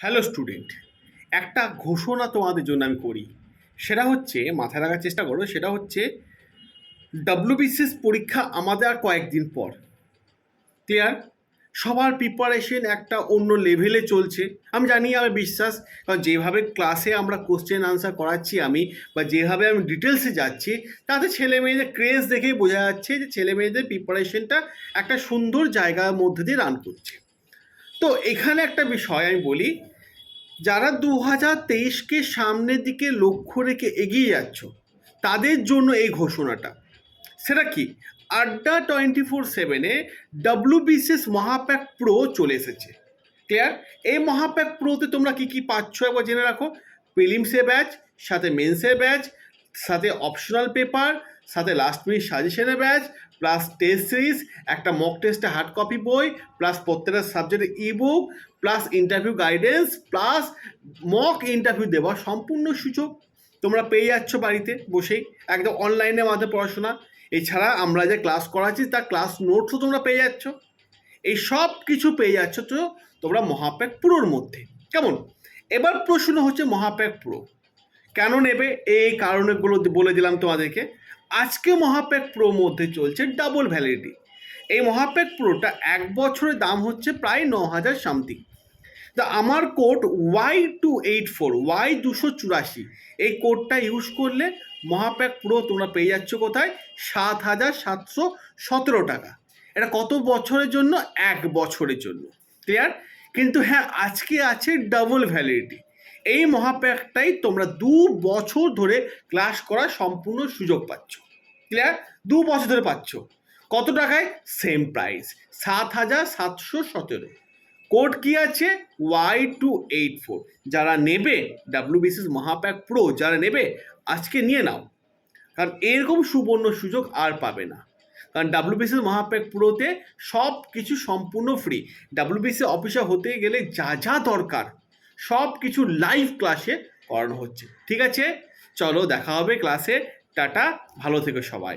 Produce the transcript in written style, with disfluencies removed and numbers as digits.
Hello student, একটা ঘোষণা তোমাদের জন্য আমি করি। সেটা হচ্ছে, মাথায় রাখার চেষ্টা করো, সেটা হচ্ছে WBCS পরীক্ষা আমাদের আর কয়েকদিন পর। ক্লিয়ার? সবার প্রিপারেশন একটা অন্য লেভেলে চলছে, আমি জানি, আমি বিশ্বাস, কারণ যেভাবে ক্লাসে আমরা কোশ্চেন আনসার করাচ্ছি আমি, বা যেভাবে আমি ডিটেলসে যাচ্ছি, তাতে ছেলে মেয়েদের ক্রেজ দেখেই বোঝা যাচ্ছে যে ছেলে মেয়েদের প্রিপারেশনটা একটা সুন্দর জায়গার মধ্যে দিয়ে রান করছে। তো এখানে একটা বিষয় আমি বলি, যারা 2023কে সামনের দিকে লক্ষ্য রেখে এগিয়ে যাচ্ছ তাদের জন্য এই ঘোষণাটা। সেটা কি? Adda247 WBCS মহাপ্যাক প্রো চলে এসেছে। ক্লিয়ার? এই মহাপ্যাক প্রোতে তোমরা কি কি পাচ্ছ একবার জেনে রাখো। প্রিলিমসের ব্যাচ, সাথে মেন্সের ব্যাচ, সাথে অপশনাল পেপার, সাথে লাস্ট মিনিট সাজেশনের ব্যাচ, প্লাস টেস্ট সিরিজ, একটা মক টেস্টে হার্ড কপি বই, প্লাস প্রত্যেকটা সাবজেক্টের ebook, plus interview guidance, plus mock interview দেওয়ার সম্পূর্ণ সুযোগ তোমরা পেয়ে যাচ্ছ বাড়িতে বসেই, একদম অনলাইনের মাধ্যমে পড়াশোনা। এছাড়া আমরা যে ক্লাস করাচ্ছি তার ক্লাস নোটসও তোমরা পেয়ে যাচ্ছ। এই সব কিছু পেয়ে যাচ্ছ তো তোমরা মহাপ্যাক প্রোর মধ্যে। কেমন? এবার প্রশ্ন হচ্ছে, মহাপ্যাক প্রো কেন নেবে? এই কারণগুলো বলে দিলাম তোমাদেরকে। আজকে মহাপ্যাক প্রো মধ্যে চলছে ডাবল ভ্যালিডিটি। এই মহাপ্যাক প্রোটা 1 বছরের দাম হচ্ছে প্রায় 9,000 সামথিং। তা আমার কোড Y284 এই কোডটা ইউজ করলে মহাপ্যাক প্রো তোমরা পেয়ে যাচ্ছ কোথায়? 7,717 টাকা। এটা কত বছরের জন্য? 1 বছরের জন্য। ক্লিয়ার? কিন্তু হ্যাঁ, আজকে আছে ডাবল ভ্যালিডিটি। এই মহাপ্যাকটাই তোমরা 2 বছর ধরে ক্লাস করার সম্পূর্ণ সুযোগ পাচ্ছ। ক্লিয়ার? 2 বছর ধরে পাচ্ছ। কত টাকায়? Same price, 7,717। কোড কি আছে? Y284। যারা নেবে WBCS মহাপ্যাক প্রো, যারা নেবে আজকে নিয়ে নাও, কারণ এরকম সুবর্ণ সুযোগ আর পাবে না। কারণ WBCS মহাপ্যাক প্রোতে সব কিছু সম্পূর্ণ ফ্রি। WBCS অফিসার হতে গেলে যা যা দরকার সব কিছু লাইভ ক্লাসে করানো হচ্ছে। ঠিক আছে, চলো দেখা হবে ক্লাসে। টাটা, ভালো থেকো সবাই।